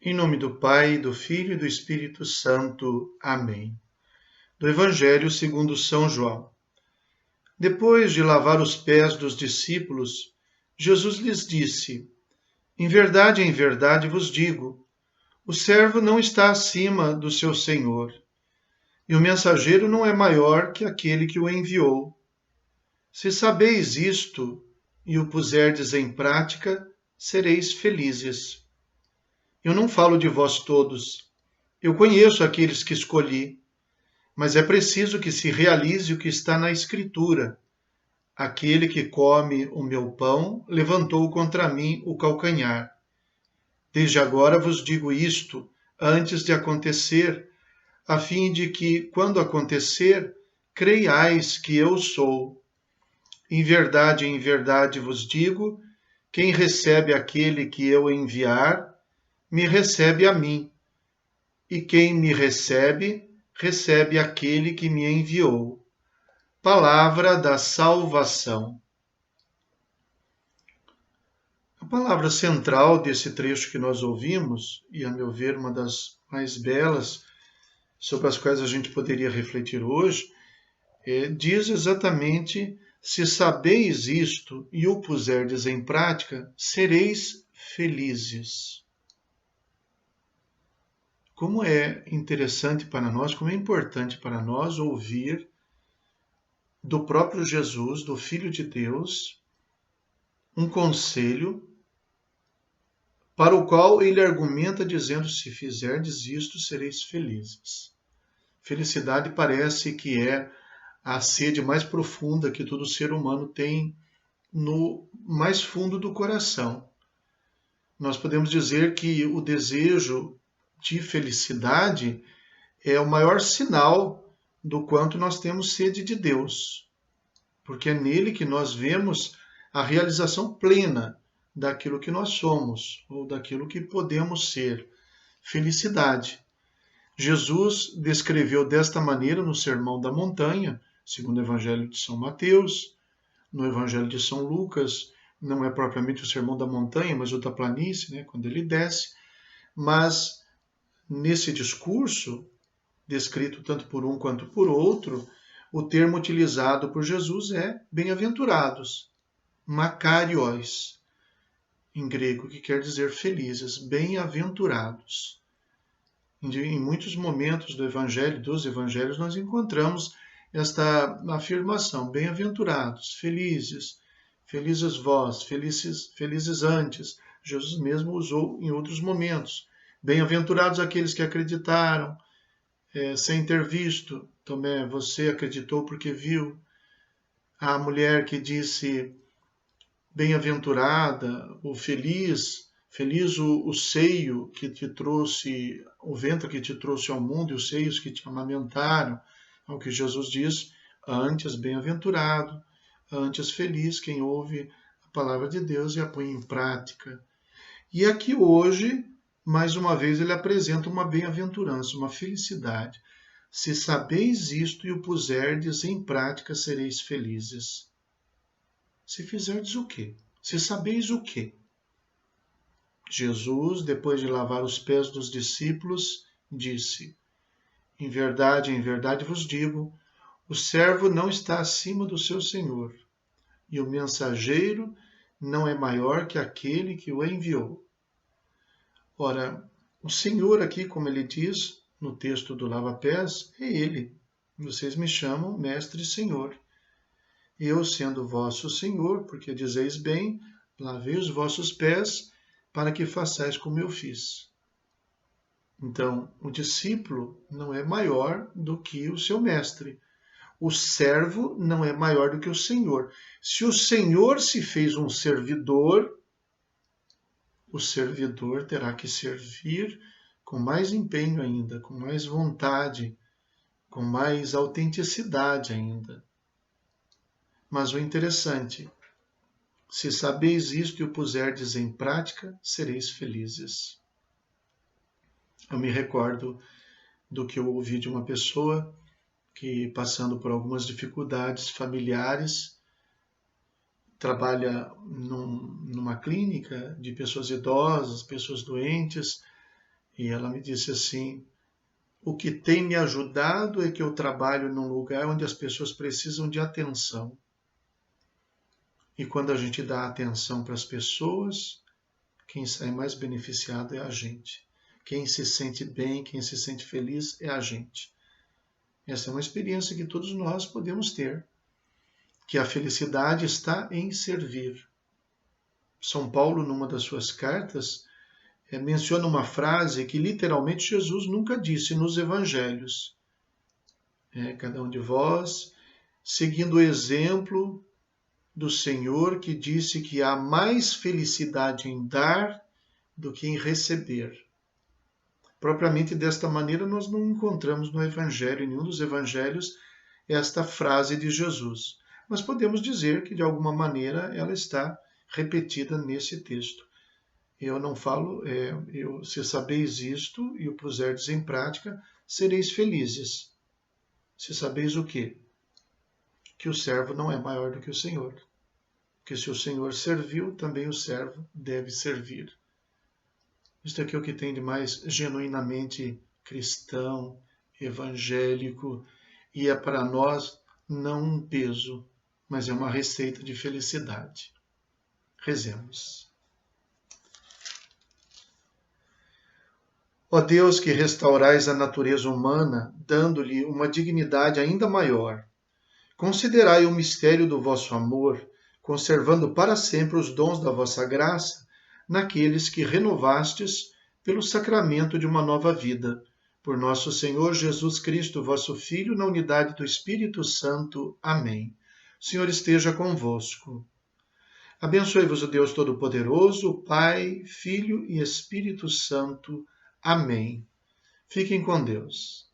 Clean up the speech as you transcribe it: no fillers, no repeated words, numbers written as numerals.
Em nome do Pai, do Filho e do Espírito Santo. Amém. Do Evangelho segundo São João. Depois de lavar os pés dos discípulos, Jesus lhes disse: em verdade vos digo, o servo não está acima do seu senhor, e o mensageiro não é maior que aquele que o enviou. Se sabeis isto e o puserdes em prática, sereis felizes. Eu não falo de vós todos. Eu conheço aqueles que escolhi, mas é preciso que se realize o que está na Escritura. Aquele que come o meu pão levantou contra mim o calcanhar. Desde agora vos digo isto, antes de acontecer, a fim de que, quando acontecer, creiais que eu sou. Em verdade vos digo, quem recebe aquele que eu enviar, me recebe a mim. E quem me recebe, recebe aquele que me enviou. Palavra da salvação. A palavra central desse trecho que nós ouvimos, e a meu ver uma das mais belas sobre as quais a gente poderia refletir hoje, diz exatamente: se sabeis isto e o puserdes em prática, sereis felizes. Como é interessante para nós, como é importante para nós ouvir do próprio Jesus, do Filho de Deus, um conselho para o qual ele argumenta dizendo: se fizerdes isto, sereis felizes. Felicidade parece que é a sede mais profunda que todo ser humano tem no mais fundo do coração. Nós podemos dizer que o desejo de felicidade é o maior sinal do quanto nós temos sede de Deus, porque é nele que nós vemos a realização plena daquilo que nós somos ou daquilo que podemos ser. Felicidade. Jesus descreveu desta maneira no Sermão da Montanha, segundo o Evangelho de São Mateus, no Evangelho de São Lucas, não é propriamente o Sermão da Montanha, mas o da planície, né, quando ele desce, mas nesse discurso, descrito tanto por um quanto por outro, o termo utilizado por Jesus é bem-aventurados, makarios, em grego, que quer dizer felizes, bem-aventurados. Em muitos momentos do Evangelho, dos Evangelhos, nós encontramos esta afirmação: bem-aventurados, felizes, felizes vós, felizes antes. Jesus mesmo usou em outros momentos. Bem-aventurados aqueles que acreditaram, sem ter visto. Tomé, você acreditou porque viu. A mulher que disse: bem-aventurada, o feliz, feliz o seio que te trouxe, o ventre que te trouxe ao mundo e os seios que te amamentaram. É o que Jesus diz: antes bem-aventurado, antes feliz quem ouve a palavra de Deus e a põe em prática. E aqui hoje, mais uma vez, ele apresenta uma bem-aventurança, uma felicidade. Se sabeis isto e o puserdes em prática, sereis felizes. Se fizerdes o quê? Se sabeis o quê? Jesus, depois de lavar os pés dos discípulos, disse: em verdade vos digo, o servo não está acima do seu senhor, e o mensageiro não é maior que aquele que o enviou. Ora, o Senhor aqui, como ele diz no texto do lava-pés, é ele. Vocês me chamam mestre e senhor. Eu, sendo vosso Senhor, porque dizeis bem, lavei os vossos pés, para que façais como eu fiz. Então, o discípulo não é maior do que o seu mestre. O servo não é maior do que o Senhor. Se o Senhor se fez um servidor, o servidor terá que servir com mais empenho ainda, com mais vontade, com mais autenticidade ainda. Mas o interessante: se sabeis isto e o puserdes em prática, sereis felizes. Eu me recordo do que eu ouvi de uma pessoa que, passando por algumas dificuldades familiares, trabalha numa clínica de pessoas idosas, pessoas doentes, E ela me disse assim: o que tem me ajudado é que eu trabalho num lugar onde as pessoas precisam de atenção. E quando a gente dá atenção para as pessoas, quem sai mais beneficiado é a gente. Quem se sente bem, quem se sente feliz é a gente. Essa é uma experiência que todos nós podemos ter, que a felicidade está em servir. São Paulo, numa das suas cartas, menciona uma frase que literalmente Jesus nunca disse nos evangelhos. Cada um de vós, seguindo o exemplo do Senhor, que disse que há mais felicidade em dar do que em receber. Propriamente desta maneira, nós não encontramos no Evangelho, em nenhum dos Evangelhos, esta frase de Jesus. Mas podemos dizer que, de alguma maneira, ela está repetida nesse texto. Eu não falo, se sabeis isto e o puserdes em prática, sereis felizes. Se sabeis o quê? Que o servo não é maior do que o Senhor. Que se o Senhor serviu, também o servo deve servir. Isto aqui é o que tem de mais genuinamente cristão, evangélico, e é para nós não um peso, mas é uma receita de felicidade. Rezemos. Ó Deus, que restaurais a natureza humana, dando-lhe uma dignidade ainda maior, considerai o mistério do vosso amor, conservando para sempre os dons da vossa graça naqueles que renovastes pelo sacramento de uma nova vida. Por nosso Senhor Jesus Cristo, vosso Filho, na unidade do Espírito Santo. Amém. O Senhor esteja convosco. Abençoe-vos o Deus Todo-Poderoso, Pai, Filho e Espírito Santo. Amém. Fiquem com Deus.